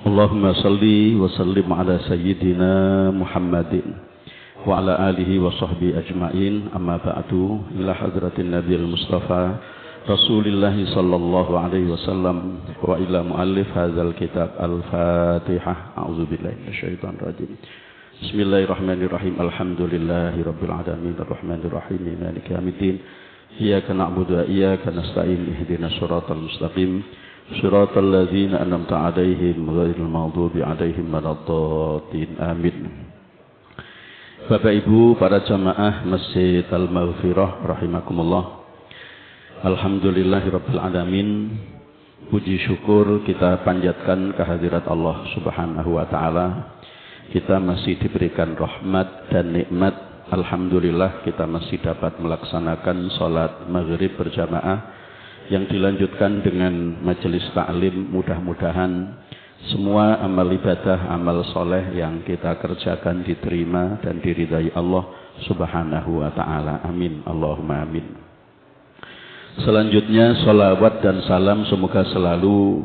Allahumma salli wa sallim ala sayyidina Muhammadin wa ala alihi wa sahbihi ajma'in, amma ba'du. Ila hadratin Nabiul Mustafa Rasulillahi sallallahu alaihi wasallam wa ila muallif hadzal kitab al-Fatihah. A'udzubillahi minasyaitonir rajim. Bismillahirrahmanirrahim. Alhamdulillahi rabbil alamin arrahmanir rahim maliki yaumiddin. Iyyaka na'budu wa iyyaka nasta'in ihdinas siratal mustaqim siratal ladzina an'amta 'alaihim ghairil maghdubi 'alaihim waladdallin. Amin. Bapak Ibu para jamaah Masjid Al-Maghfirah rahimakumullah. Alhamdulillahirabbil alamin. Puji syukur kita panjatkan kehadirat Allah Subhanahu wa taala. Kita masih diberikan rahmat dan nikmat. Alhamdulillah kita masih dapat melaksanakan salat maghrib berjamaah yang dilanjutkan dengan majelis ta'lim. Mudah-mudahan semua amal ibadah, amal soleh yang kita kerjakan diterima dan diridai Allah Subhanahu wa ta'ala. Amin. Allahumma amin. Selanjutnya salawat dan salam semoga selalu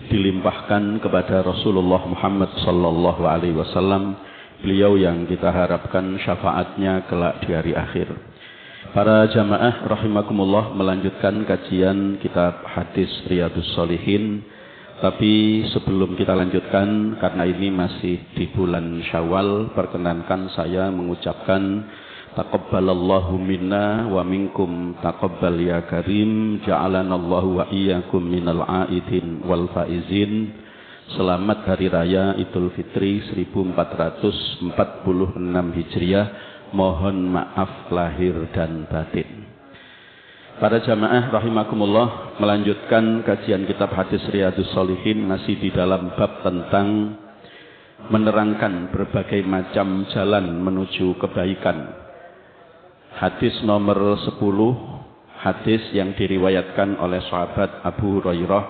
dilimpahkan kepada Rasulullah Muhammad sallallahu alaihi wasallam, beliau yang kita harapkan syafaatnya kelak di hari akhir. Para jamaah rahimakumullah, melanjutkan kajian kitab hadis Riyadhus Shalihin. Tapi sebelum kita lanjutkan, karena ini masih di bulan Syawal, perkenankan saya mengucapkan taqabbalallahu minna wa minkum taqabbal ya karim, ja'alanallahu wa iyyakum minal aidin wal faizin. Selamat Hari Raya Idul Fitri 1446 Hijriah. Mohon maaf lahir dan batin. Para jamaah rahimakumullah, melanjutkan kajian kitab hadis Riyadhus Shalihin, masih di dalam bab tentang menerangkan berbagai macam jalan menuju kebaikan. Hadis nomor 10, hadis yang diriwayatkan oleh sahabat Abu Hurairah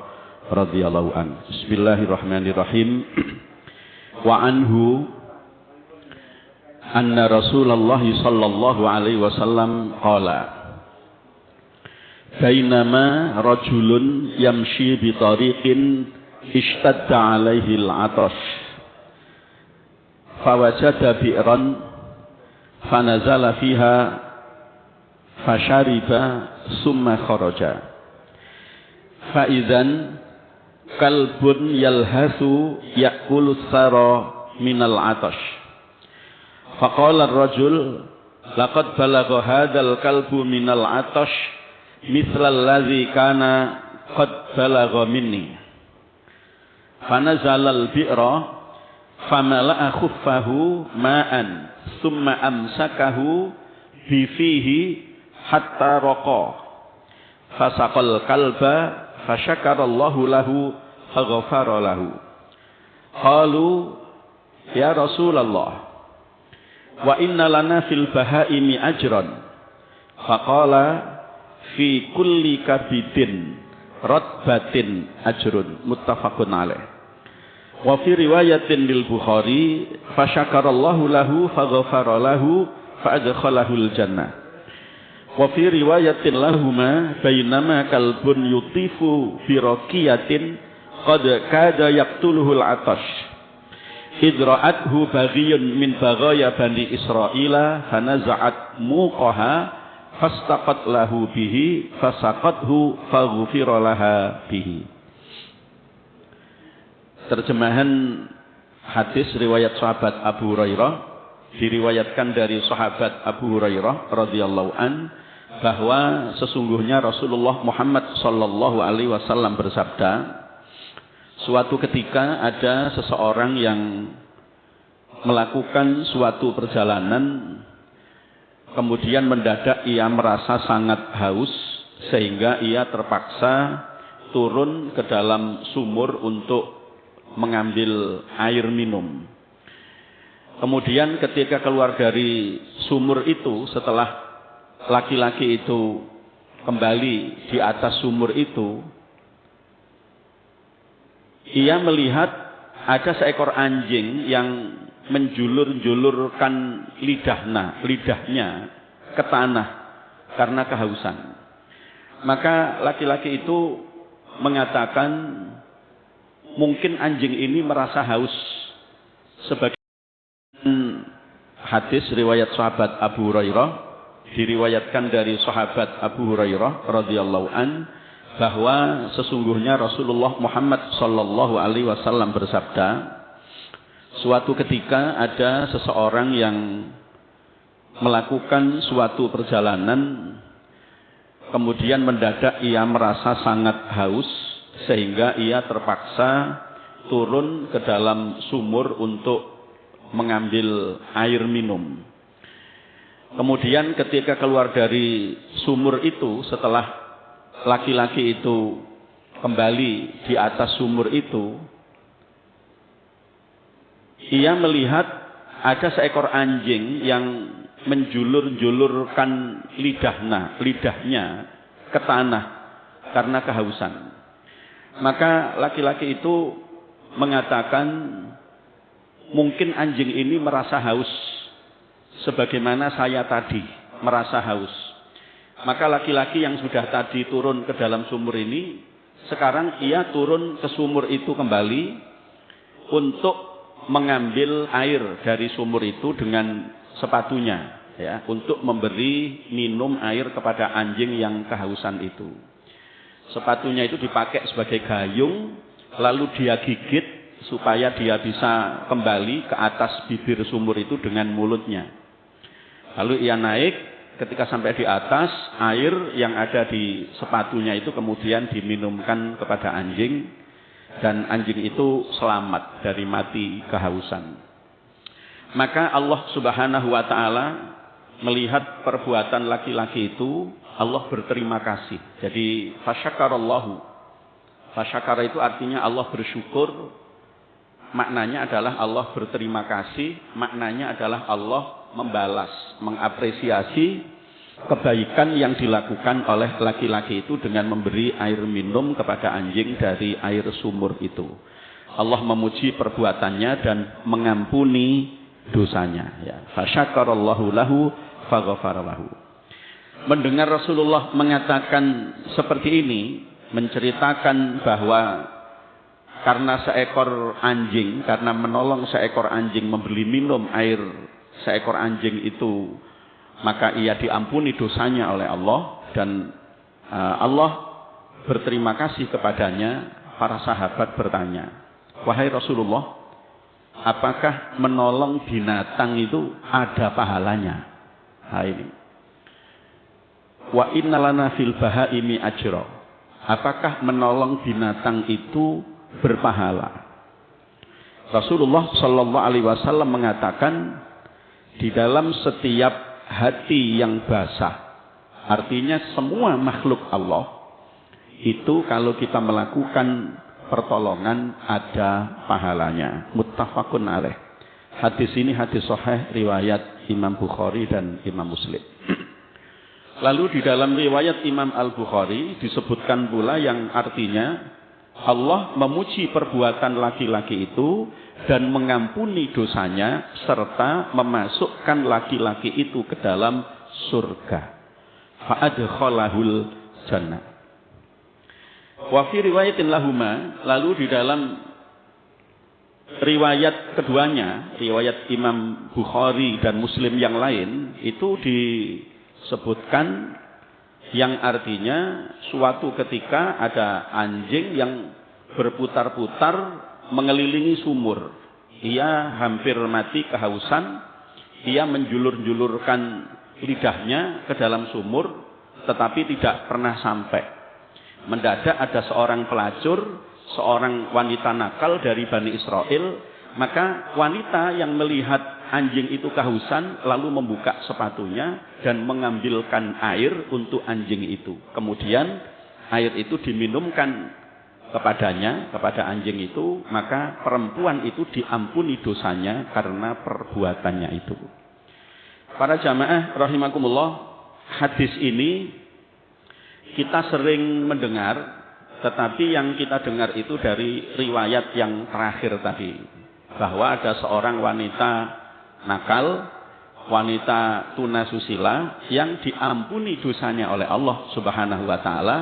radhiyallahu an. Bismillahirrahmanirrahim. Wa anhu anna Rasulullah sallallahu alaihi wasallam qala bainama rajulun yamshi bi tariqin ishtadda alaihi al-'atash fawajada bi'ran fanazala fiha fashariba summa kharaja fa idzan kalbun yalhasu ya'kulu sara minal 'atash. Faqala ar-rajul laqad balagha hadzal kalbu minal 'atash mithla alladhi kana qad balagha minni. Fanazala al-bi'ra famala'a khuffahu ma'an thumma amsakahu bi fihi hatta raqa. Fasaqal kalba fasyakarallahu lahu faghafara lahu. Qalu ya Rasulullah wa inna lana fil bahaimi ajran. Faqala fi kulli kabidin ratbatin ajrun. Muttafaqun alaih. Wa fi riwayatin lil Bukhari fasyakarallahu lahu faghafara lahu fa'adkhalahul jannah. Wa fi riwayatin lahuma bainama kalbun yutifu fi raqiyatin qad kada yaqtuluhul 'atash idra'athu baghiyun min baghaya bani Israila fanaza'at muqaha fastaqat lahu bihi fasaqathu faghfira laha bihi. Terjemahan hadis riwayat sahabat Abu Hurairah, diriwayatkan dari sahabat Abu Hurairah radhiyallahu an, bahwa sesungguhnya Rasulullah Muhammad sallallahu alaihi wasallam bersabda, suatu ketika ada seseorang yang melakukan suatu perjalanan, kemudian mendadak ia merasa sangat haus sehingga ia terpaksa turun ke dalam sumur untuk mengambil air minum. Kemudian ketika keluar dari sumur itu, setelah laki-laki itu kembali di atas sumur itu, ia melihat ada seekor anjing yang menjulur-julurkan lidahnya ke tanah karena kehausan. Maka laki-laki itu mengatakan, mungkin anjing ini merasa haus. Sebagian hadis riwayat sahabat Abu Hurairah diriwayatkan dari sahabat Abu Hurairah radhiyallahu an bahwa sesungguhnya Rasulullah Muhammad sallallahu alaihi wasallam bersabda, suatu ketika ada seseorang yang melakukan suatu perjalanan, kemudian mendadak ia merasa sangat haus sehingga ia terpaksa turun ke dalam sumur untuk mengambil air minum. Kemudian ketika keluar dari sumur itu, setelah laki-laki itu kembali di atas sumur itu, ia melihat ada seekor anjing yang menjulur-julurkan lidahnya ke tanah karena kehausan. Maka laki-laki itu mengatakan, mungkin anjing ini merasa haus sebagaimana saya tadi merasa haus. Maka laki-laki yang sudah tadi turun ke dalam sumur ini, sekarang ia turun ke sumur itu kembali untuk mengambil air dari sumur itu dengan sepatunya, ya, untuk memberi minum air kepada anjing yang kehausan itu. Sepatunya itu dipakai sebagai gayung, lalu dia gigit supaya dia bisa kembali ke atas bibir sumur itu dengan mulutnya. Lalu ia naik, ketika sampai di atas, air yang ada di sepatunya itu kemudian diminumkan kepada anjing, dan anjing itu selamat dari mati kehausan. Maka Allah Subhanahu wa ta'ala melihat perbuatan laki-laki itu, Allah berterima kasih. Jadi fasyakarallahu. Fasyakara itu artinya Allah bersyukur. Maknanya adalah Allah berterima kasih. Maknanya adalah Allah membalas, mengapresiasi kebaikan yang dilakukan oleh laki-laki itu dengan memberi air minum kepada anjing dari air sumur itu. Allah memuji perbuatannya dan mengampuni dosanya, ya. Fasyakarallahu lahu faghafara lahu. Mendengar Rasulullah mengatakan seperti ini, menceritakan bahwa karena seekor anjing, karena menolong seekor anjing memberi minum air seekor anjing itu, maka ia diampuni dosanya oleh Allah, dan Allah berterima kasih kepadanya. Para sahabat bertanya, wahai Rasulullah, apakah menolong binatang itu ada pahalanya? Nah ini. Wa innalana fil bahaimi ajra. Apakah menolong binatang itu berpahala? Rasulullah sallallahu alaihi wasallam mengatakan, di dalam setiap hati yang basah, artinya semua makhluk Allah, itu kalau kita melakukan pertolongan ada pahalanya. Muttafaqun alaih. Hadis ini hadis sahih riwayat Imam Bukhari dan Imam Muslim. Lalu di dalam riwayat Imam Al-Bukhari disebutkan pula yang artinya Allah memuji perbuatan laki-laki itu dan mengampuni dosanya serta memasukkan laki-laki itu ke dalam surga. Fa'adkhalahul jannah. Wa fi riwayatin lahuma, lalu di dalam riwayat keduanya, riwayat Imam Bukhari dan Muslim yang lain, itu disebutkan yang artinya suatu ketika ada anjing yang berputar-putar mengelilingi sumur. Ia hampir mati kehausan, ia menjulur-julurkan lidahnya ke dalam sumur, tetapi tidak pernah sampai. Mendadak ada seorang pelacur, seorang wanita nakal dari Bani Israel, maka wanita yang melihat anjing itu kehausan lalu membuka sepatunya dan mengambilkan air untuk anjing itu. Kemudian air itu diminumkan kepadanya, kepada anjing itu, maka perempuan itu diampuni dosanya karena perbuatannya itu. Para jamaah rahimakumullah, hadis ini kita sering mendengar, tetapi yang kita dengar itu dari riwayat yang terakhir tadi, bahwa ada seorang wanita nakal, wanita tunasusila yang diampuni dosanya oleh Allah Subhanahu wa taala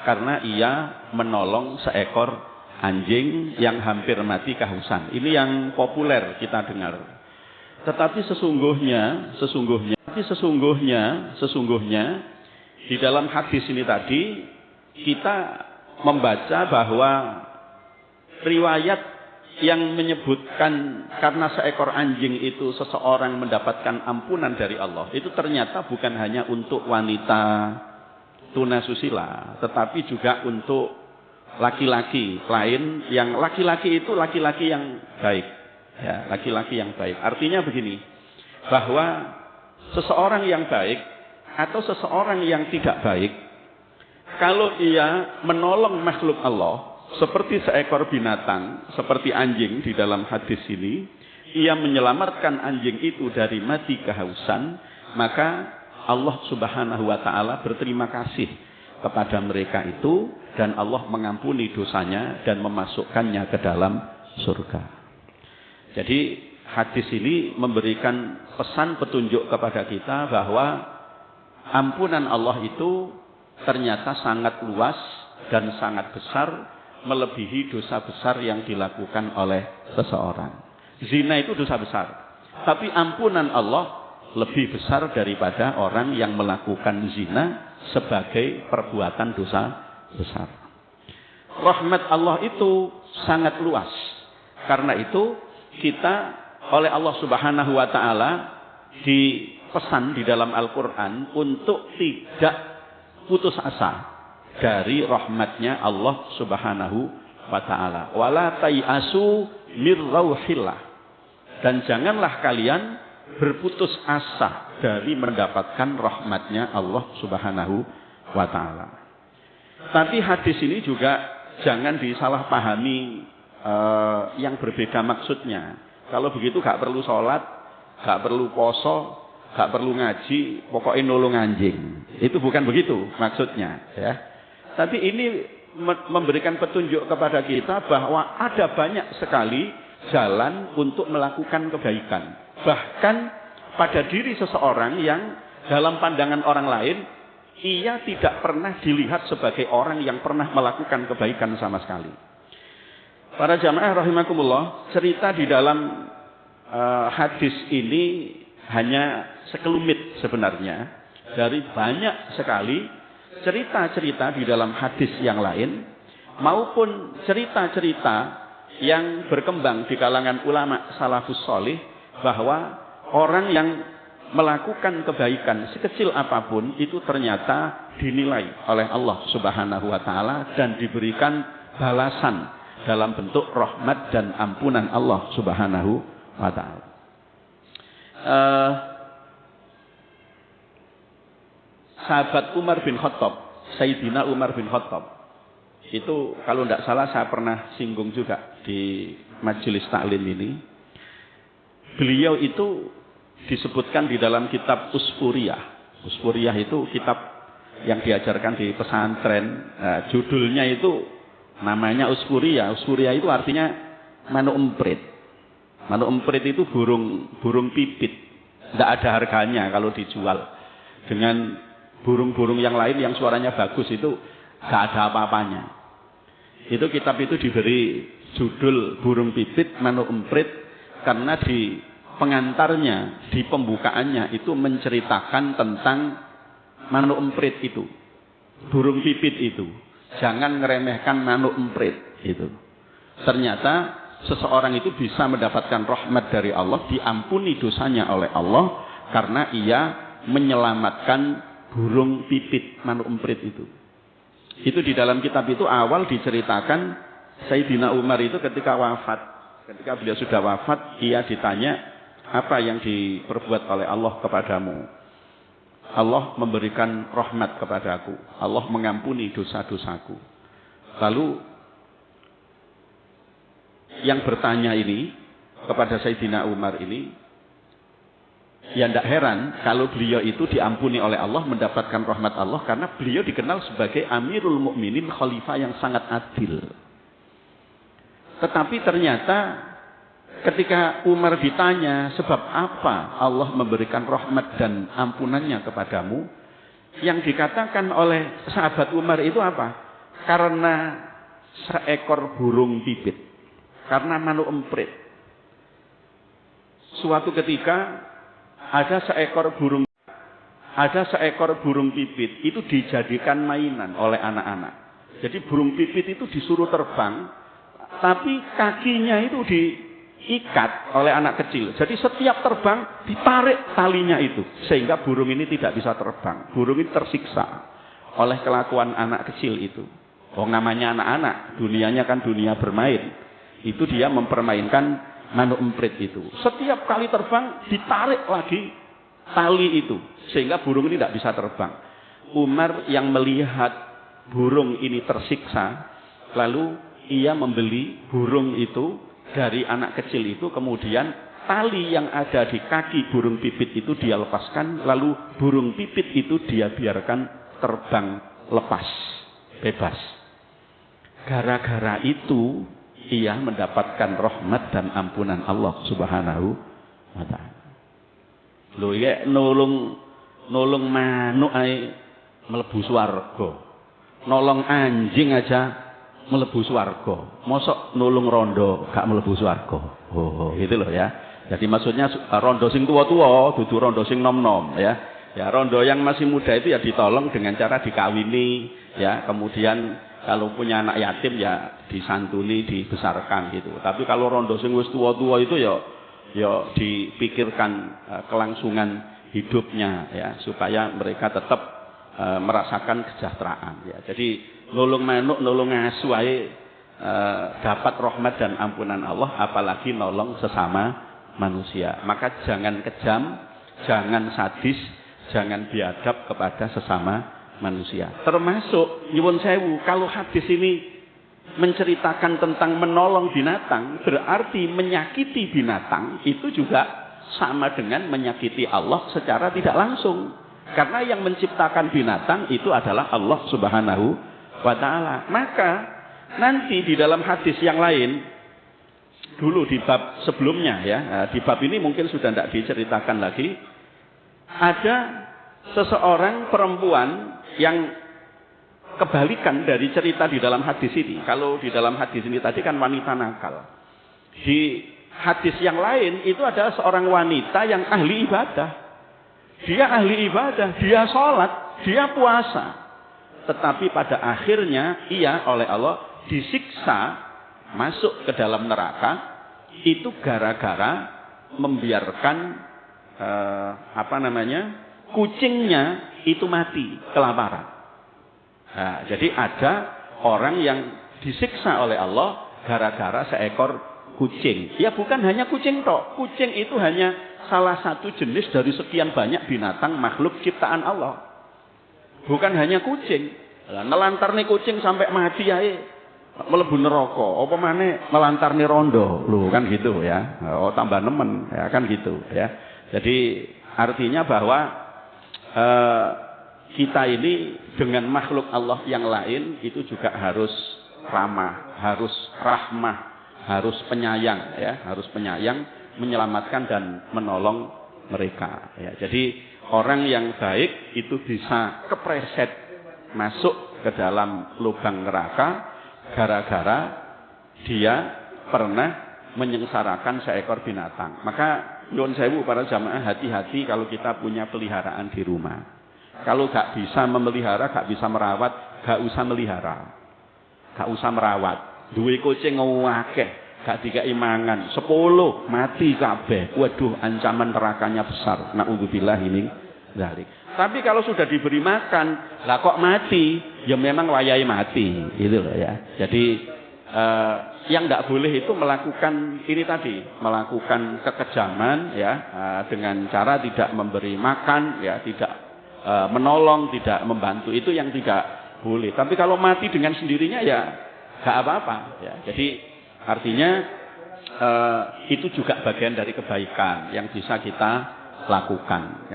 karena ia menolong seekor anjing yang hampir mati kehausan. Ini yang populer kita dengar. Tetapi sesungguhnya di dalam hadis ini tadi kita membaca bahwa riwayat yang menyebutkan karena seekor anjing itu seseorang mendapatkan ampunan dari Allah, itu ternyata bukan hanya untuk wanita tunasusila, tetapi juga untuk laki-laki lain, yang laki-laki itu laki-laki yang baik, ya, laki-laki yang baik. Artinya begini, bahwa seseorang yang baik atau seseorang yang tidak baik, kalau ia menolong makhluk Allah seperti seekor binatang, seperti anjing di dalam hadis ini, ia menyelamatkan anjing itu dari mati kehausan, maka Allah Subhanahu wa taala berterima kasih kepada mereka itu, dan Allah mengampuni dosanya dan memasukkannya ke dalam surga. Jadi hadis ini memberikan pesan petunjuk kepada kita bahwa ampunan Allah itu ternyata sangat luas dan sangat besar, melebihi dosa besar yang dilakukan oleh seseorang. Zina itu dosa besar, tapi ampunan Allah lebih besar daripada orang yang melakukan zina sebagai perbuatan dosa besar. Rahmat Allah itu sangat luas. Karena itu kita oleh Allah Subhanahu wa taala dipesan di dalam Al-Qur'an untuk tidak putus asa dari rahmatnya Allah Subhanahu wa ta'ala. Wala tayasu mir rauhillah. Dan janganlah kalian berputus asa dari mendapatkan rahmatnya Allah Subhanahu wa ta'ala. Tapi hadis ini juga jangan disalahpahami yang berbeda maksudnya. Kalau begitu gak perlu sholat, gak perlu poso, gak perlu ngaji, pokoknya nolong anjing. Itu bukan begitu maksudnya, ya. Tapi ini memberikan petunjuk kepada kita bahwa ada banyak sekali jalan untuk melakukan kebaikan. Bahkan pada diri seseorang yang dalam pandangan orang lain, ia tidak pernah dilihat sebagai orang yang pernah melakukan kebaikan sama sekali. Para jamaah rahimakumullah, cerita di dalam hadis ini hanya sekelumit sebenarnya dari banyak sekali cerita-cerita di dalam hadis yang lain, maupun cerita-cerita yang berkembang di kalangan ulama salafus sholih, bahwa orang yang melakukan kebaikan sekecil apapun itu ternyata dinilai oleh Allah Subhanahu wa taala dan diberikan balasan dalam bentuk rahmat dan ampunan Allah Subhanahu wa taala. Sahabat Umar bin Khattab, Sayyidina Umar bin Khattab, itu kalau tidak salah saya pernah singgung juga di majelis taklim ini. Beliau itu disebutkan di dalam kitab Usfuriyah. Usfuriyah itu kitab yang diajarkan di pesantren. Nah, judulnya itu namanya Usfuriyah. Usfuriyah itu artinya manuk emprit. Manuk emprit itu burung pipit. Tidak ada harganya kalau dijual. Dengan burung-burung yang lain yang suaranya bagus itu gak ada apa-apanya. Itu kitab itu diberi judul burung pipit manuk emprit karena di pengantarnya, di pembukaannya itu menceritakan tentang manuk emprit itu, burung pipit itu. Jangan ngeremehkan manuk emprit itu. Ternyata seseorang itu bisa mendapatkan rahmat dari Allah, diampuni dosanya oleh Allah karena ia menyelamatkan burung pipit manuk emprit itu. Itu di dalam kitab itu awal diceritakan Sayyidina Umar itu ketika wafat. Ketika beliau sudah wafat, ia ditanya, apa yang diperbuat oleh Allah kepadamu? Allah memberikan rahmat kepadaku. Allah mengampuni dosa-dosaku. Lalu yang bertanya ini kepada Sayyidina Umar ini, ya tidak heran kalau beliau itu diampuni oleh Allah, mendapatkan rahmat Allah, karena beliau dikenal sebagai Amirul Mukminin, khalifah yang sangat adil. Tetapi ternyata ketika Umar ditanya sebab apa Allah memberikan rahmat dan ampunannya kepadamu, yang dikatakan oleh sahabat Umar itu apa? Karena seekor burung pipit. Karena manuk emprit. Suatu ketika ada seekor burung pipit itu dijadikan mainan oleh anak-anak. Jadi burung pipit itu disuruh terbang, tapi kakinya itu diikat oleh anak kecil. Jadi setiap terbang ditarik talinya itu, sehingga burung ini tidak bisa terbang. Burung ini tersiksa oleh kelakuan anak kecil itu. Oh, namanya anak-anak, dunianya kan dunia bermain. Itu dia mempermainkan manuk emprit itu. Setiap kali terbang ditarik lagi tali itu, sehingga burung ini tidak bisa terbang. Umar yang melihat burung ini tersiksa, lalu ia membeli burung itu dari anak kecil itu, kemudian tali yang ada di kaki burung pipit itu dia lepaskan, lalu burung pipit itu dia biarkan terbang lepas, bebas. Gara-gara itu ia mendapatkan rahmat dan ampunan Allah Subhanahu wa ta'ala. Lho ya nolong manuk ae mlebu swarga. Nolong anjing aja mlebu swarga. Mosok nolong rondo gak mlebu swarga. Oh, gitu loh ya. Jadi maksudnya rondo sing tua-tua, dudu rondo sing nom-nom ya. Ya, rondo yang masih muda itu ya ditolong dengan cara dikawini ya, kemudian kalau punya anak yatim ya disantuni, dibesarkan gitu. Tapi kalau rondo sing wis tua-tua itu ya dipikirkan kelangsungan hidupnya ya, supaya mereka tetap merasakan kesejahteraan ya. Jadi nolong manuk, nolong asu ae dapat rahmat dan ampunan Allah, apalagi nolong sesama manusia. Maka jangan kejam, jangan sadis, jangan biadab kepada sesama manusia. Termasuk nyuwun sewu, kalau hadis ini menceritakan tentang menolong binatang, berarti menyakiti binatang itu juga sama dengan menyakiti Allah secara tidak langsung. Karena yang menciptakan binatang itu adalah Allah Subhanahu wa ta'ala. Maka nanti di dalam hadis yang lain, dulu di bab sebelumnya ya, di bab ini mungkin sudah tidak diceritakan lagi, ada seseorang perempuan yang kebalikan dari cerita di dalam hadis ini. Kalau di dalam hadis ini tadi kan wanita nakal. Di hadis yang lain itu adalah seorang wanita yang ahli ibadah. Dia ahli ibadah, dia sholat, dia puasa. Tetapi pada akhirnya ia oleh Allah disiksa masuk ke dalam neraka. Itu gara-gara membiarkan kucingnya itu mati kelaparan. Nah, jadi ada orang yang disiksa oleh Allah gara-gara seekor kucing. Ya bukan hanya kucing tok. Kucing itu hanya salah satu jenis dari sekian banyak binatang makhluk ciptaan Allah. Bukan hanya kucing. Nelantarne kucing sampai mati ae mlebu neraka. Apa maneh nelantarne rondo. Loh kan gitu ya. Oh tambah nemen ya kan gitu ya. Jadi artinya bahwa kita ini dengan makhluk Allah yang lain itu juga harus ramah, harus rahmah, harus penyayang ya, harus penyayang, menyelamatkan dan menolong mereka ya. Jadi orang yang baik itu bisa kepreset masuk ke dalam lubang neraka gara-gara dia pernah menyengsarakan seekor binatang. Maka nyuwun sewu para jamaah, hati-hati kalau kita punya peliharaan di rumah. Kalau gak bisa memelihara, gak bisa merawat, gak usah melihara. Gak usah merawat. Duwe kucing akeh, gak dikai mangan, 10 mati kabeh. Waduh, ancaman nerakanya besar. Naudzubillah min dzalik. Tapi kalau sudah diberi makan, lah kok mati, ya memang wayahe mati, gitu loh ya. Jadi yang tidak boleh itu melakukan ini tadi, melakukan kekejaman ya, dengan cara tidak memberi makan ya, tidak menolong, tidak membantu, itu yang tidak boleh. Tapi kalau mati dengan sendirinya ya gak apa-apa ya. Jadi artinya itu juga bagian dari kebaikan yang bisa kita lakukan,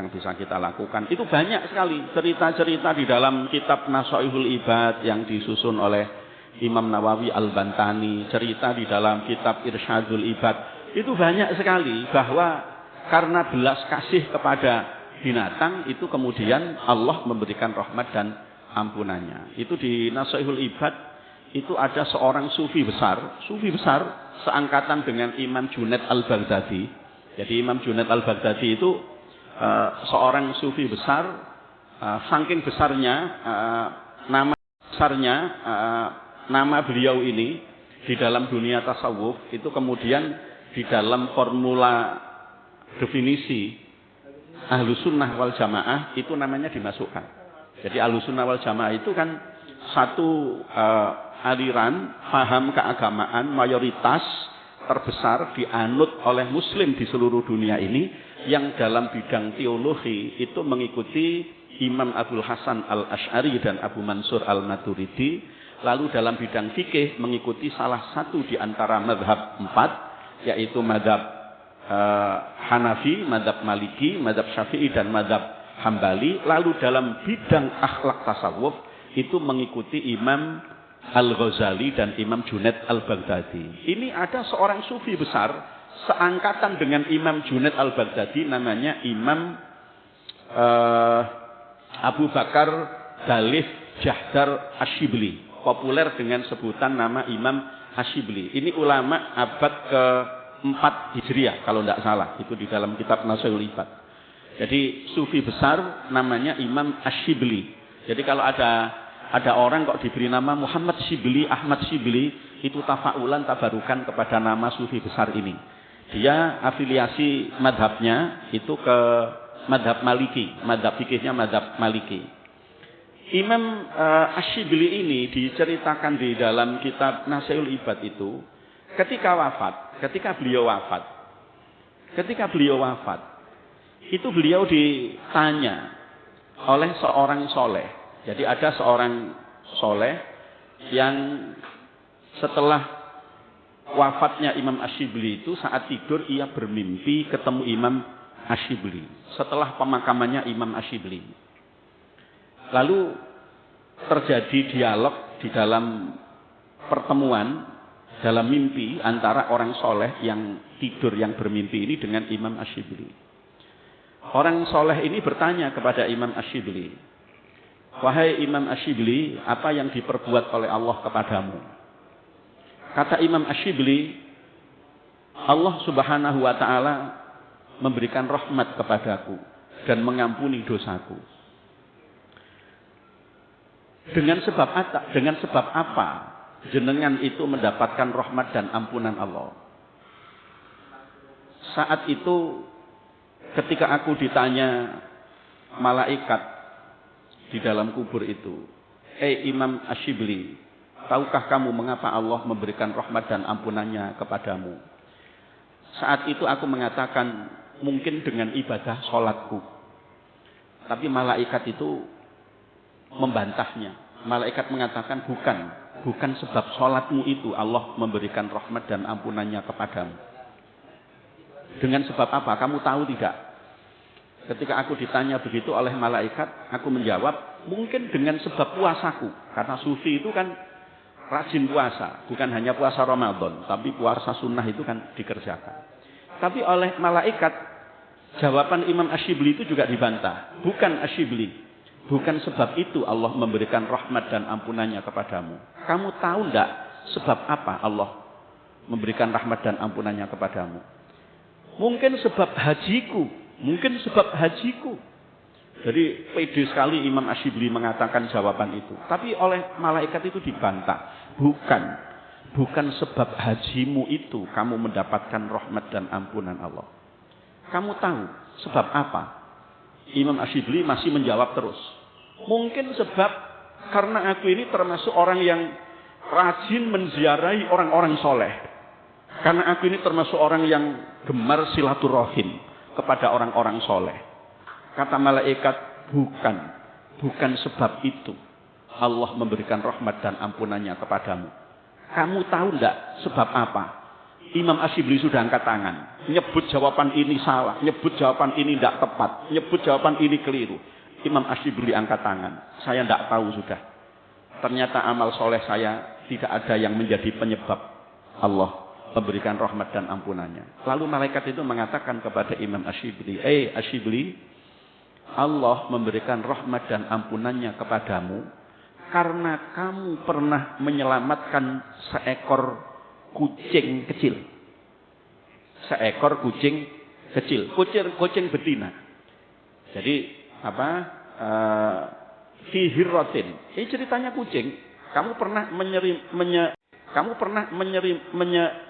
itu banyak sekali cerita-cerita di dalam kitab Nashaihul Ibad yang disusun oleh Imam Nawawi Al-Bantani, cerita di dalam kitab Irsyadul Ibad, itu banyak sekali bahwa karena belas kasih kepada binatang itu kemudian Allah memberikan rahmat dan ampunannya. Itu di Nashaihul Ibad itu ada seorang sufi besar seangkatan dengan Imam Junaid al-Baghdadi. Jadi Imam Junaid al-Baghdadi itu seorang sufi besar, saking besarnya nama beliau ini di dalam dunia tasawuf itu kemudian di dalam formula definisi Ahlussunnah wal Jamaah itu namanya dimasukkan. Jadi Ahlussunnah wal Jamaah itu kan satu aliran paham keagamaan mayoritas terbesar dianut oleh muslim di seluruh dunia ini, yang dalam bidang teologi itu mengikuti Imam Abul Hasan al-Asy'ari dan Abu Mansur al-Maturidi. Lalu dalam bidang fikih mengikuti salah satu di antara mazhab 4, yaitu mazhab Hanafi, mazhab Maliki, mazhab Syafi'i dan mazhab Hambali. Lalu dalam bidang akhlak tasawuf itu mengikuti Imam Al-Ghazali dan Imam Junaid al-Baghdadi. Ini ada seorang sufi besar seangkatan dengan Imam Junaid al-Baghdadi, namanya Imam Abu Bakar Dalif Jahdar Asyibli, populer dengan sebutan nama Imam Asyibli. Ini ulama abad ke-4 Hijriah kalau tidak salah, itu di dalam kitab Nasaihul Ibad. Jadi sufi besar namanya Imam Asyibli. Jadi kalau ada orang kok diberi nama Muhammad Syibli, Ahmad Syibli, itu tafaulan, tabarukan kepada nama sufi besar ini. Dia afiliasi madhabnya itu ke madhab Maliki, madhab fikihnya madhab Maliki. Imam Asyibli ini diceritakan di dalam kitab Nasaihul Ibad itu ketika beliau wafat itu beliau ditanya oleh seorang soleh. Jadi ada seorang soleh yang setelah wafatnya Imam Asyibli itu saat tidur ia bermimpi ketemu Imam Asyibli setelah pemakamannya Imam Asyibli. Lalu terjadi dialog di dalam pertemuan dalam mimpi antara orang soleh yang tidur yang bermimpi ini dengan Imam Asyibli. Orang soleh ini bertanya kepada Imam Asyibli, "Wahai Imam Asyibli, apa yang diperbuat oleh Allah kepadamu?" Kata Imam Asyibli, "Allah Subhanahu wa ta'ala memberikan rahmat kepadaku dan mengampuni dosaku." Dengan sebab apa jenengan itu mendapatkan rahmat dan ampunan Allah? Saat itu ketika aku ditanya malaikat di dalam kubur itu, Imam Asyibli, tahukah kamu mengapa Allah memberikan rahmat dan ampunannya kepadamu? Saat itu aku mengatakan, mungkin dengan ibadah sholatku. Tapi malaikat itu membantahnya. Malaikat mengatakan, bukan sebab sholatmu itu Allah memberikan rahmat dan ampunannya kepadamu. Dengan sebab apa? Kamu tahu tidak? Ketika aku ditanya begitu oleh malaikat, aku menjawab, mungkin dengan sebab puasaku. Karena sufi itu kan rajin puasa. Bukan hanya puasa Ramadan, tapi puasa sunnah itu kan dikerjakan. Tapi oleh malaikat, jawaban Imam Asyibli itu juga dibantah. Bukan Asyibli. Bukan sebab itu Allah memberikan rahmat dan ampunannya kepadamu. Kamu tahu tidak sebab apa Allah memberikan rahmat dan ampunannya kepadamu? Mungkin sebab hajiku. Jadi pede sekali Imam Asyibli mengatakan jawaban itu. Tapi oleh malaikat itu dibantah. Bukan sebab hajimu itu kamu mendapatkan rahmat dan ampunan Allah. Kamu tahu sebab apa? Imam Asyibli masih menjawab terus. Mungkin sebab karena aku ini termasuk orang yang rajin menziarahi orang-orang soleh. Karena aku ini termasuk orang yang gemar silaturahim kepada orang-orang soleh. Kata malaikat, bukan sebab itu Allah memberikan rahmat dan ampunannya kepadamu. Kamu tahu tidak sebab apa? Imam Asyibli sudah angkat tangan. Nyebut jawaban ini salah. Nyebut jawaban ini tidak tepat. Nyebut jawaban ini keliru. Imam Asyibli angkat tangan. Saya tidak tahu sudah. Ternyata amal soleh saya tidak ada yang menjadi penyebab Allah memberikan rahmat dan ampunannya. Lalu malaikat itu mengatakan kepada Imam Asyibli, Asyibli, Allah memberikan rahmat dan ampunannya kepadamu karena kamu pernah menyelamatkan seekor kucing kecil. Seekor kucing kecil, kucing betina. Jadi fi hirratin. Ini ceritanya kucing. Kamu pernah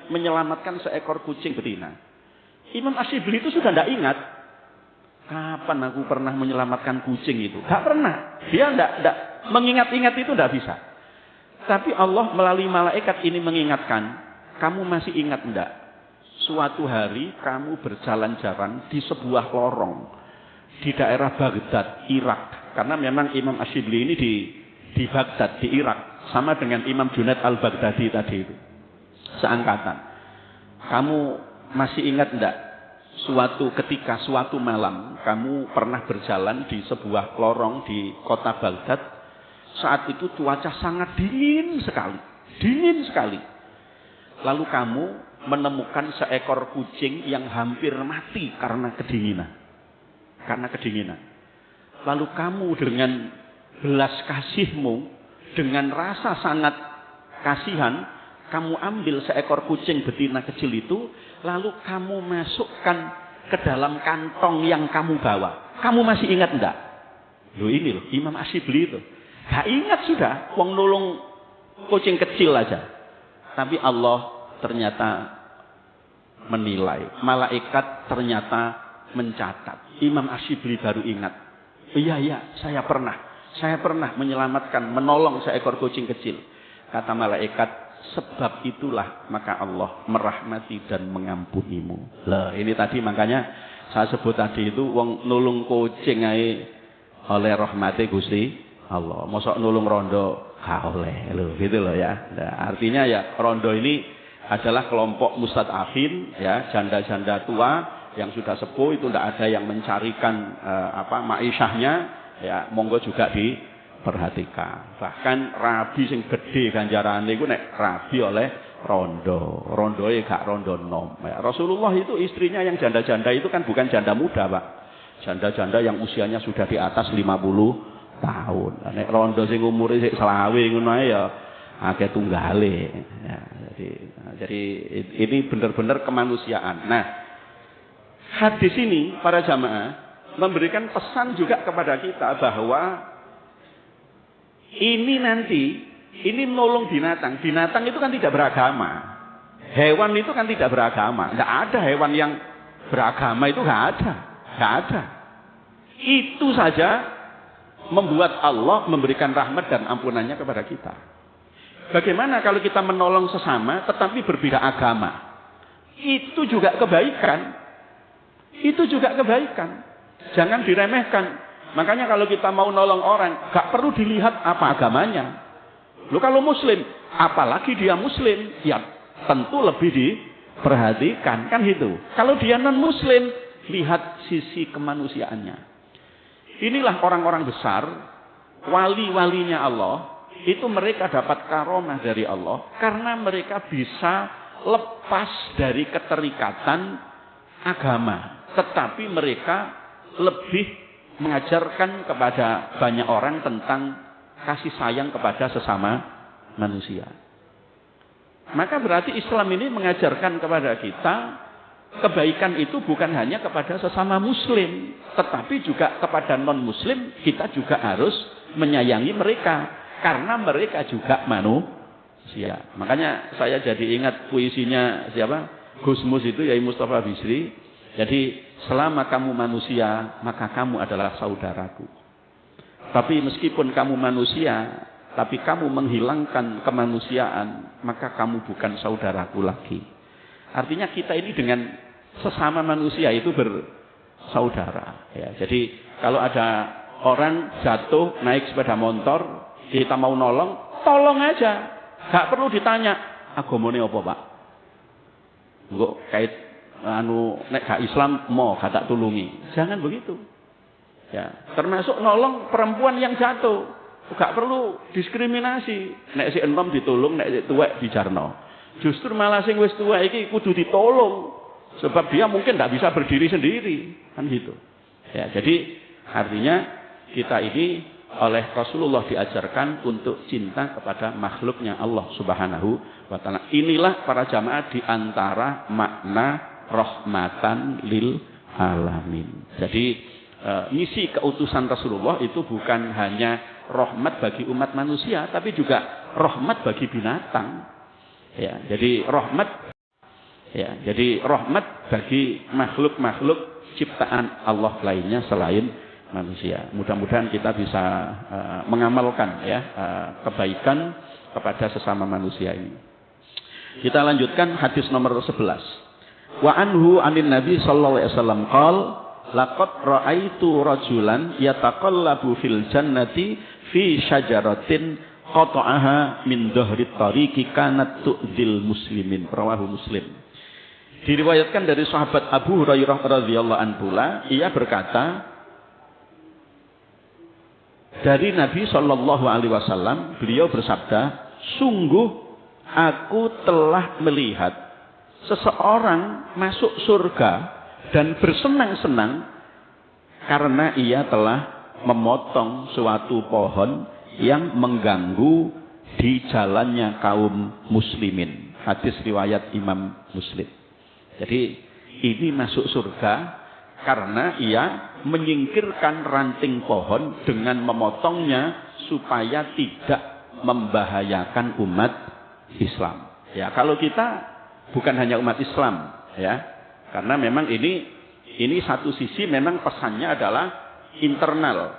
menyelamatkan seekor kucing betina. Imam Asyibli itu sudah tidak ingat. Kapan aku pernah menyelamatkan kucing itu? Tidak pernah. Dia tidak mengingat-ingat itu tidak bisa. Tapi Allah melalui malaikat ini mengingatkan. Kamu masih ingat tidak? Suatu hari kamu berjalan-jalan di sebuah lorong. Di daerah Baghdad, Irak. Karena memang Imam Asyibli ini di Baghdad, di Irak. Sama dengan Imam Junaid al-Baghdadi tadi itu. Seangkatan. Kamu masih ingat tidak? Suatu malam, kamu pernah berjalan di sebuah lorong di kota Baghdad. Saat itu cuaca sangat dingin sekali. Dingin sekali. Lalu kamu menemukan seekor kucing yang hampir mati karena kedinginan. Lalu kamu dengan belas kasihmu, dengan rasa sangat kasihan, kamu ambil seekor kucing betina kecil itu, lalu kamu masukkan ke dalam kantong yang kamu bawa. Kamu masih ingat enggak? Ini Imam Asyibli itu. Gak ingat sudah, wong nulung kucing kecil aja. Tapi Allah ternyata menilai. Malaikat ternyata mencatat. Imam Asyibli baru ingat. Iya, saya pernah menolong seekor kucing kecil. Kata malaikat, sebab itulah maka Allah merahmati dan mengampunimu. Lah, ini tadi makanya saya sebut tadi itu wong nulung kucing ae oleh rahmati Gusti Allah. Mosok nulung rondo gak oleh lho, gitu loh ya. Nah, artinya ya rondo ini adalah kelompok mustad'afin ya, janda-janda tua yang sudah sepuh itu tidak ada yang mencarikan ma'isyahnya. Ya, monggo juga diperhatikan. Bahkan rabi sing gede ganjarane iku nek rabi oleh rondo. Rondoe gak rondo nom. Ya, Rasulullah itu istrinya yang janda-janda itu kan bukan janda muda, Pak. Janda-janda yang usianya sudah di atas 50 tahun. Nek rondo sing umure sik 20 ngono ae ya akeh tunggale. Ya, jadi ini benar-benar kemanusiaan. Nah, hadis ini para jamaah memberikan pesan juga kepada kita bahwa ini menolong binatang. Binatang itu kan tidak beragama. Hewan itu kan tidak beragama. Tidak ada hewan yang beragama itu nggak ada. Itu saja membuat Allah memberikan rahmat dan ampunannya kepada kita. Bagaimana kalau kita menolong sesama tetapi berbeda agama? Itu juga kebaikan. Jangan diremehkan. Makanya kalau kita mau nolong orang, gak perlu dilihat apa agamanya. Kalau muslim, apalagi dia muslim, ya tentu lebih diperhatikan. Kan gitu. Kalau dia non muslim, lihat sisi kemanusiaannya. Inilah orang-orang besar, wali-walinya Allah, itu mereka dapat karomah dari Allah, karena mereka bisa lepas dari keterikatan agama. Tetapi mereka lebih mengajarkan kepada banyak orang tentang kasih sayang kepada sesama manusia. Maka berarti Islam ini mengajarkan kepada kita kebaikan itu bukan hanya kepada sesama muslim, tetapi juga kepada non-muslim kita juga harus menyayangi mereka karena mereka juga manusia. Makanya saya jadi ingat puisinya siapa? Gusmus itu Yai Mustafa Bisri. Jadi selama kamu manusia, maka kamu adalah saudaraku. Tapi meskipun kamu manusia, tapi kamu menghilangkan kemanusiaan, maka kamu bukan saudaraku lagi. Artinya kita ini dengan sesama manusia itu bersaudara. Ya, jadi kalau ada orang jatuh naik sepeda motor, kita mau nolong, tolong aja. Gak perlu ditanya, agamane apa, Pak? Enggak kait nek gak Islam mau gak tulungi. Jangan begitu. Ya, termasuk nolong perempuan yang jatuh. Gak perlu diskriminasi. Nek si enom ditolong, nek si tuwek dijarno. Justru malah sing wis tuwek iki kudu ditolong. Sebab dia mungkin gak bisa berdiri sendiri. Kan gitu. Ya, jadi artinya kita ini oleh Rasulullah diajarkan untuk cinta kepada makhluknya Allah Subhanahu wa taala. Inilah para jamaah di antara makna rahmatan lil alamin. Jadi misi keutusan Rasulullah itu bukan hanya rahmat bagi umat manusia, tapi juga rahmat bagi binatang. Ya, jadi rahmat bagi makhluk-makhluk ciptaan Allah lainnya selain manusia. Mudah-mudahan kita bisa mengamalkan kebaikan kepada sesama manusia ini. Kita lanjutkan hadis nomor 11. Wa anhu anin Nabi sallallahu alaihi wasallam qol laqad ra'aitu rajulan yataqallabu fil jannati fi syajaratin qata'aha min dhahri tariqi kanat tu'dil muslimin. Rawahu Muslim. Diriwayatkan dari sahabat Abu Hurairah radhiyallahu anhu, ia berkata dari Nabi Shallallahu Alaihi Wasallam, beliau bersabda, sungguh aku telah melihat seseorang masuk surga dan bersenang-senang karena ia telah memotong suatu pohon yang mengganggu di jalannya kaum muslimin. Hadis riwayat Imam Muslim. Jadi ini masuk surga karena ia menyingkirkan ranting pohon dengan memotongnya supaya tidak membahayakan umat Islam. Ya, kalau kita bukan hanya umat Islam, ya, karena memang ini satu sisi memang pesannya adalah internal,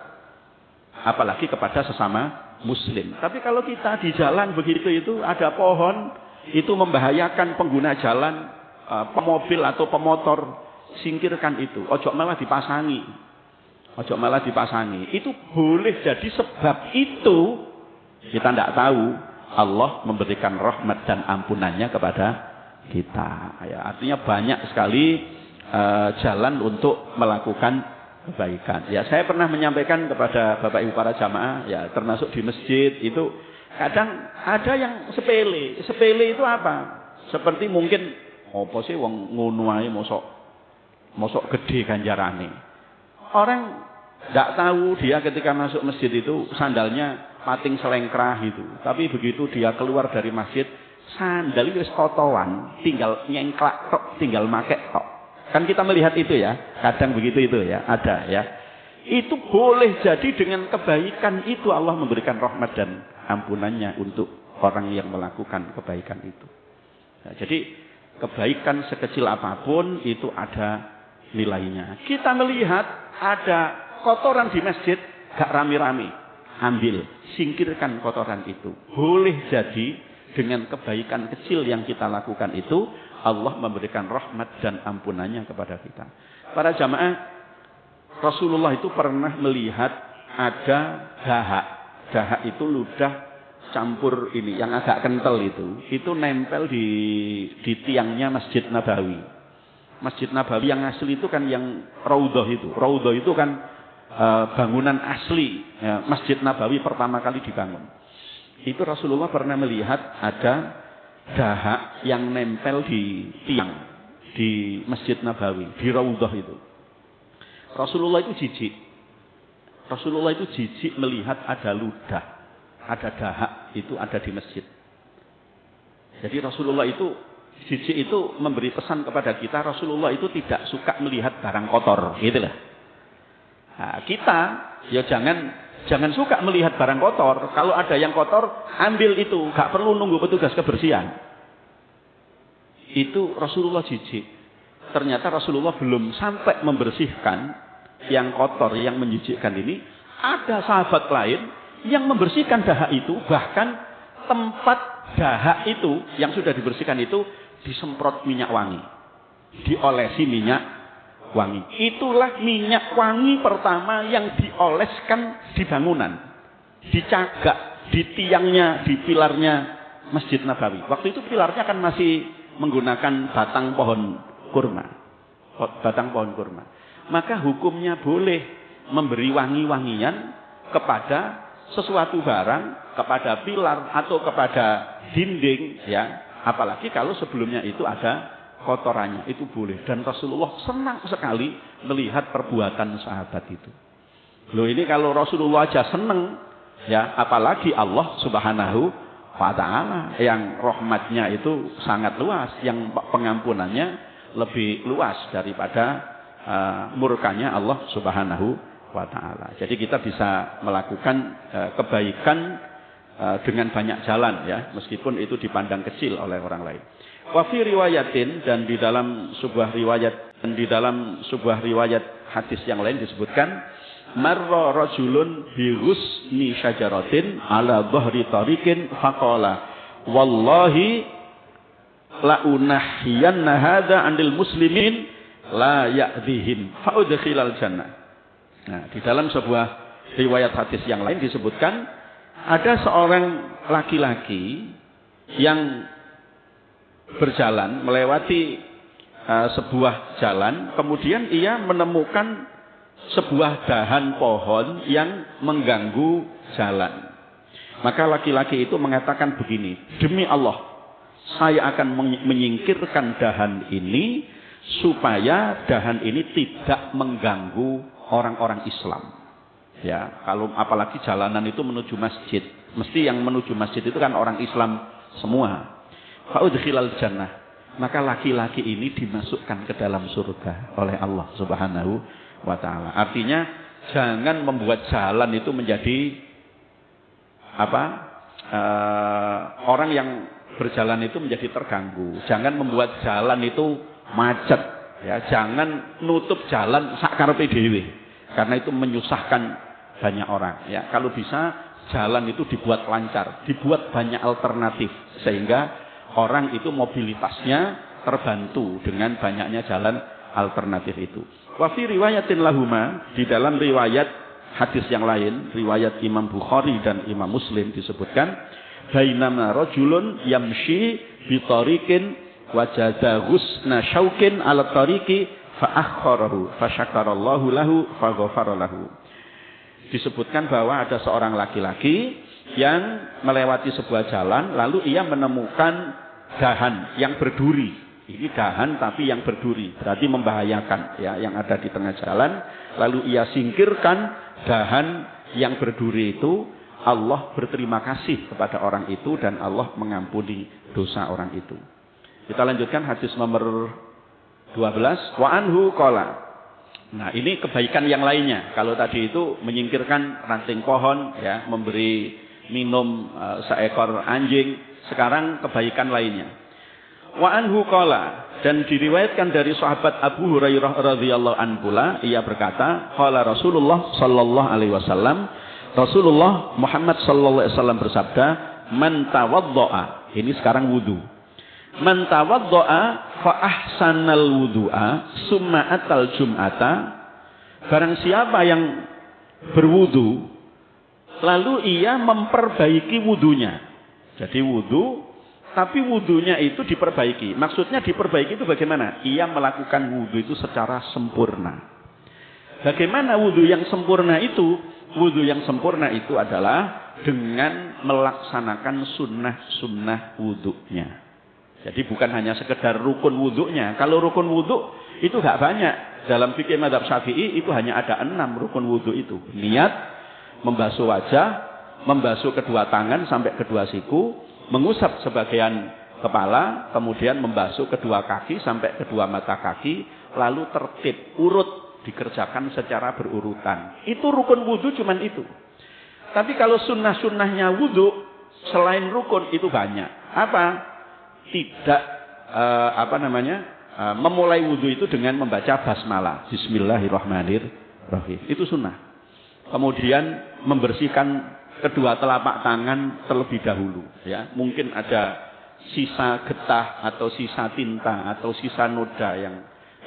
apalagi kepada sesama Muslim. Tapi kalau kita di jalan begitu itu ada pohon itu membahayakan pengguna jalan. Pemobil atau pemotor, singkirkan itu. Ojo malah dipasangi. Itu boleh jadi sebab itu kita tidak tahu Allah memberikan rahmat dan ampunannya kepada kita. Ya, artinya banyak sekali jalan untuk melakukan kebaikan. Ya, saya pernah menyampaikan kepada Bapak Ibu para jamaah, ya termasuk di masjid itu kadang ada yang sepele. Sepele itu apa? Seperti mungkin apa sih wong ngono ae mosok gede ganjarane. Orang tidak tahu dia ketika masuk masjid itu sandalnya pating selengkrah itu. Tapi begitu dia keluar dari masjid, sandal wis kotoan, tinggal nyengklak tok, tinggal make tok. Kan kita melihat itu ya, kadang begitu itu ya, ada ya. Itu boleh jadi dengan kebaikan itu Allah memberikan rahmat dan ampunannya untuk orang yang melakukan kebaikan itu. Nah, jadi kebaikan sekecil apapun itu ada nilainya. Kita melihat ada kotoran di masjid, gak rame-rame, ambil, singkirkan kotoran itu. Boleh jadi dengan kebaikan kecil yang kita lakukan itu, Allah memberikan rahmat dan ampunannya kepada kita. Para jamaah, Rasulullah itu pernah melihat ada dahak. Dahak itu ludah campur ini yang agak kental itu nempel di tiangnya Masjid Nabawi. Masjid Nabawi yang asli itu kan yang Raudhah itu. Raudhah itu kan bangunan asli ya, Masjid Nabawi pertama kali dibangun. Itu Rasulullah pernah melihat ada dahak yang nempel di tiang di Masjid Nabawi, di Raudhah itu. Rasulullah itu jijik melihat ada ludah. Ada dahak itu ada di masjid. Jadi Rasulullah itu jijik itu memberi pesan kepada kita, Rasulullah itu tidak suka melihat barang kotor, gitulah. Nah, kita ya jangan suka melihat barang kotor. Kalau ada yang kotor, ambil itu, gak perlu nunggu petugas kebersihan. Itu Rasulullah jijik. Ternyata Rasulullah belum sampai membersihkan yang kotor, yang menjijikkan ini. Ada sahabat lain yang membersihkan dahak itu, bahkan tempat dahak itu yang sudah dibersihkan itu disemprot minyak wangi, diolesi minyak wangi. Itulah minyak wangi pertama yang dioleskan di bangunan, dicagak di tiangnya, di pilarnya Masjid Nabawi. Waktu itu pilarnya kan masih menggunakan batang pohon kurma. Maka hukumnya boleh memberi wangi-wangian kepada sesuatu barang, kepada pilar atau kepada dinding, ya, apalagi kalau sebelumnya itu ada kotorannya, itu boleh. Dan Rasulullah senang sekali melihat perbuatan sahabat itu. Loh ini kalau Rasulullah aja seneng, ya apalagi Allah Subhanahu wa Ta'ala yang rahmatnya itu sangat luas, yang pengampunannya lebih luas daripada murkanya Allah Subhanahu wa Ta'ala. Jadi kita bisa melakukan kebaikan dengan banyak jalan, ya, meskipun itu dipandang kecil oleh orang lain. Wa fi riwayatin, dan di dalam sebuah riwayat hadis yang lain disebutkan, marra rajulun bi ghusni syajaratin ala dhahri tariqin faqala wallahi la unahhiyanna hadza 'anil muslimin la ya'dhihim fa udkhilal jannah. Nah, di dalam sebuah riwayat hadis yang lain disebutkan ada seorang laki-laki yang berjalan melewati sebuah jalan, kemudian ia menemukan sebuah dahan pohon yang mengganggu jalan. Maka laki-laki itu mengatakan begini, demi Allah, saya akan menyingkirkan dahan ini supaya dahan ini tidak mengganggu orang-orang Islam. Ya, kalau apalagi jalanan itu menuju masjid, mesti yang menuju masjid itu kan orang Islam semua. Fa'udkhilal jannah. Maka laki-laki ini dimasukkan ke dalam surga oleh Allah Subhanahu wa Ta'ala. Artinya jangan membuat jalan itu menjadi orang yang berjalan itu menjadi terganggu. Jangan membuat jalan itu macet, ya. Jangan nutup jalan sakarepe dhewe, karena itu menyusahkan banyak orang, ya. Kalau bisa jalan itu dibuat lancar, dibuat banyak alternatif sehingga orang itu mobilitasnya terbantu dengan banyaknya jalan alternatif itu. Wa fi riwayatin lahuma, di dalam riwayat hadis yang lain, riwayat Imam Bukhari dan Imam Muslim disebutkan, bainama rajulun yamshi bi tariqin wajada ghusna syaukin ala tariqi fa akhkharahu fa syakarallahu lahu fa ghafara lahu. Disebutkan bahwa ada seorang laki-laki yang melewati sebuah jalan, lalu ia menemukan dahan yang berduri. Ini dahan tapi yang berduri, berarti membahayakan, ya, yang ada di tengah jalan. Lalu ia singkirkan dahan yang berduri itu. Allah berterima kasih kepada orang itu dan Allah mengampuni dosa orang itu. Kita lanjutkan hadis nomor 12. Wa anhu qala. Nah, ini kebaikan yang lainnya. Kalau tadi itu menyingkirkan ranting pohon, ya, memberi minum seekor anjing. Sekarang kebaikan lainnya. Wa anhu qala, dan diriwayatkan dari sahabat Abu Hurairah radhiyallahu anhu, ia berkata, qala Rasulullah sallallahu alaihi wasallam, Rasulullah Muhammad sallallahu alaihi wasallam bersabda, man tawaddoa, ini sekarang wudu. Man tawaddoa fa ahsanal wudu'a summa atal jum'ata, barang siapa yang berwudu lalu ia memperbaiki wudunya. Jadi wudu, tapi wudunya itu diperbaiki. Maksudnya diperbaiki itu bagaimana? Ia melakukan wudu itu secara sempurna. Bagaimana wudu yang sempurna itu? Wudu yang sempurna itu adalah dengan melaksanakan sunnah-sunnah wudunya. Jadi bukan hanya sekedar rukun wudunya. Kalau rukun wudu itu gak banyak. Dalam fikih mazhab Syafi'i itu hanya ada 6 rukun wudu itu. Niat, membasuh wajah, membasuh kedua tangan sampai kedua siku, mengusap sebagian kepala, kemudian membasuh kedua kaki sampai kedua mata kaki, lalu tertib, urut, dikerjakan secara berurutan. Itu rukun wudu cuman itu. Tapi kalau sunnah-sunnahnya wudu selain rukun itu banyak. Apa? Tidak memulai wudu itu dengan membaca basmalah, Bismillahirrahmanirrahim. Itu sunnah. Kemudian membersihkan kedua telapak tangan terlebih dahulu, ya. Mungkin ada sisa getah atau sisa tinta atau sisa noda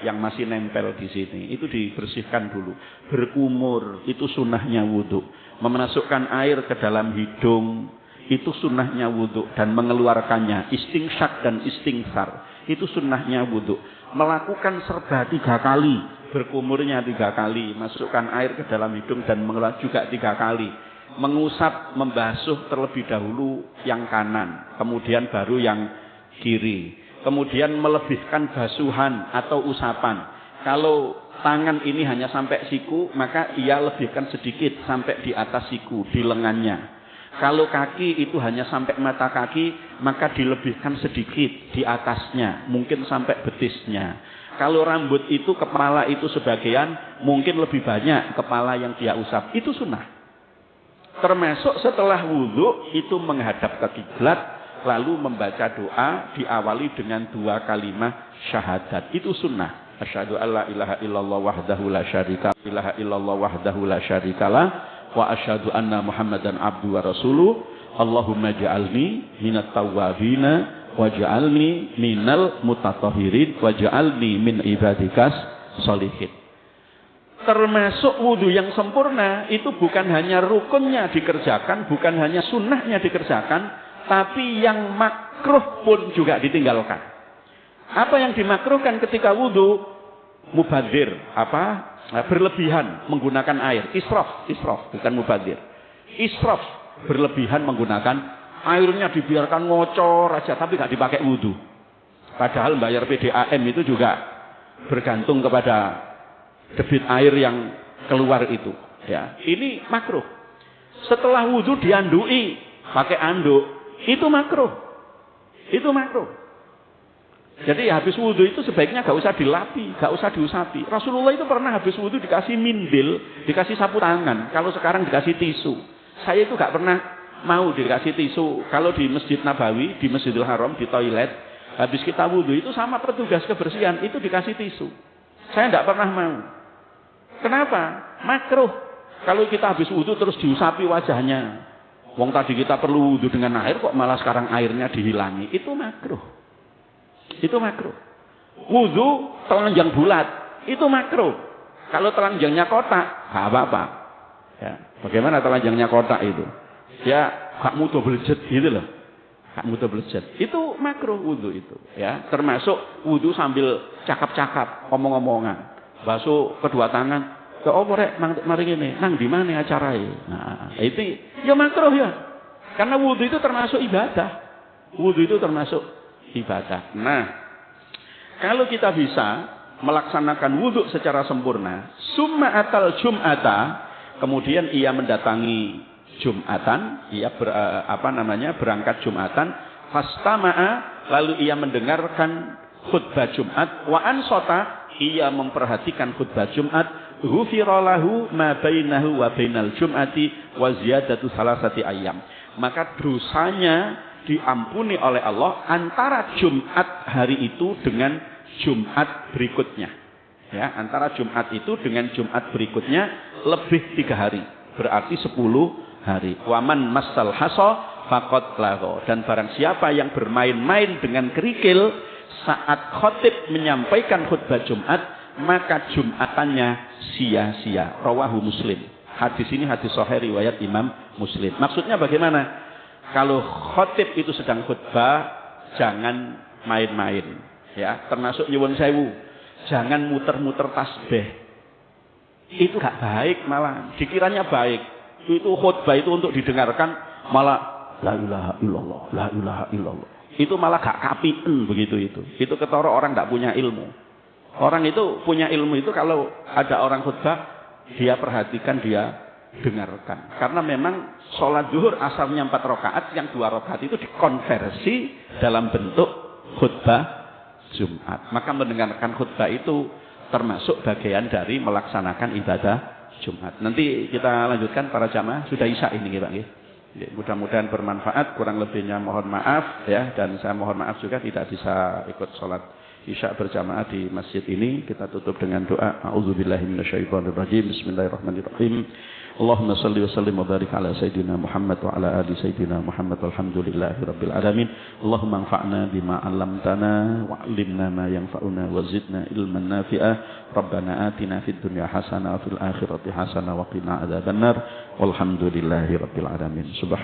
yang masih nempel di sini, itu dibersihkan dulu. Berkumur, itu sunnahnya wudu. Memasukkan air ke dalam hidung, itu sunnahnya wudu. Dan mengeluarkannya, istingsyak dan istingsar, itu sunnahnya wudu. Melakukan serba 3 kali, berkumurnya 3 kali, masukkan air ke dalam hidung dan mengeluarkan juga 3 kali. Mengusap, membasuh terlebih dahulu yang kanan, kemudian baru yang kiri. Kemudian melebihkan basuhan atau usapan. Kalau tangan ini hanya sampai siku, maka ia lebihkan sedikit sampai di atas siku, di lengannya. Kalau kaki itu hanya sampai mata kaki, maka dilebihkan sedikit di atasnya, mungkin sampai betisnya. Kalau rambut itu, kepala itu sebagian, mungkin lebih banyak kepala yang dia usap. Itu sunnah. Termasuk setelah wudhu itu menghadap ke kiblat, lalu membaca doa diawali dengan 2 kalimat syahadat. Itu sunnah. Asyhadu an la ilaha illallah wahdahu la syarika lah wa asyhadu anna Muhammadan abdu wa rasuluh. Allahumma ja'alni minat tawwabina waj'alni minal mutatahhirin waj'alni min ibadikas sholihin. Termasuk wudhu yang sempurna itu bukan hanya rukunnya dikerjakan, bukan hanya sunnahnya dikerjakan, tapi yang makruh pun juga ditinggalkan. Apa yang dimakruhkan ketika wudhu? Mubadir, berlebihan menggunakan air. Israf, bukan mubadir. Israf, berlebihan menggunakan airnya, dibiarkan ngocor aja, tapi nggak dipakai wudhu. Padahal bayar PDAM itu juga bergantung kepada debit air yang keluar itu. Ya, ini makruh. Setelah wudhu diandui, pakai anduk, itu makruh. Itu makruh. Jadi habis wudhu itu sebaiknya gak usah dilapi, gak usah diusapi. Rasulullah itu pernah habis wudhu dikasih mindil, dikasih sapu tangan. Kalau sekarang dikasih tisu. Saya itu gak pernah mau dikasih tisu. Kalau di Masjid Nabawi, di Masjidil Haram, di toilet, habis kita wudhu itu sama petugas kebersihan itu dikasih tisu. Saya gak pernah mau. Kenapa? Makruh. Kalau kita habis wudhu terus diusapi wajahnya. Wong tadi kita perlu wudhu dengan air, kok malah sekarang airnya dihilangi. Itu makruh. Itu makruh. Wudhu telanjang bulat, itu makruh. Kalau telanjangnya kotak, gak apa-apa. Ya, bagaimana telanjangnya kotak itu? Ya, gak mudah belejet gitu loh. Gak mudah belejet. Itu makruh wudhu itu. Ya, termasuk wudhu sambil cakap-cakap, omong-omongan. Basuh kedua tangan. Ke rek, mari ini, nang di mana acaranya? Nah, itu ya makruh ya. Karena wudhu itu termasuk ibadah. Wudhu itu termasuk ibadah. Nah, kalau kita bisa melaksanakan wudhu secara sempurna, summa atal jum'ata, kemudian ia mendatangi Jumatan, ia berangkat Jumatan, fastama'a, lalu ia mendengarkan khutbah Jumat, wa ansota, ia memperhatikan khutbah Jumat, ghufira lahu ma bainahu wa bainal jum'ati wa ziyadatu salasati ayyam. Maka dosanya diampuni oleh Allah antara Jumat hari itu dengan Jumat berikutnya. Ya, antara Jumat itu dengan Jumat berikutnya lebih 3 hari. Berarti 10 hari. Waman massal hasa faqad lagha. Dan barang siapa yang bermain-main dengan kerikil saat khotib menyampaikan khutbah Jumat, maka Jumatannya sia-sia. Rawahu Muslim. Hadis ini hadis sahih riwayat Imam Muslim. Maksudnya bagaimana? Kalau khotib itu sedang khutbah, jangan main-main. Ya, termasuk nyuwun sewu, jangan muter-muter tasbih. Itu gak baik malah. Dikiranya baik. Itu khutbah itu untuk didengarkan, malah la ilaha illallah, la ilaha illallah. Itu malah gak kapien begitu itu. Itu ketara orang gak punya ilmu. Orang itu punya ilmu itu kalau ada orang khutbah, dia perhatikan, dia dengarkan. Karena memang sholat zuhur asalnya 4 rakaat, yang 2 rakaat itu dikonversi dalam bentuk khutbah Jumat. Maka mendengarkan khutbah itu termasuk bagian dari melaksanakan ibadah Jumat. Nanti kita lanjutkan para jamaah, sudah isya ini Pak. Mudah-mudahan bermanfaat, kurang lebihnya mohon maaf ya, dan saya mohon maaf juga tidak bisa ikut sholat isya berjamaah di masjid ini. Kita tutup dengan doa. A'udzubillahi minasyaitonirrajim. Bismillahirrahmanirrahim. Allahumma salli wa sallim wa barik ala sayyidina Muhammad wa ala ali sayyidina Muhammad walhamdulillahi rabbil alamin. Allahumma anfa'na bima 'allamtana wa 'allimna ma yanfa'una wa zidna ilman nafi'a. Rabbana atina fid dunya hasanah wa fil akhirati hasanah wa qina adzabannar. Walhamdulillahi rabbil alamin. Subhan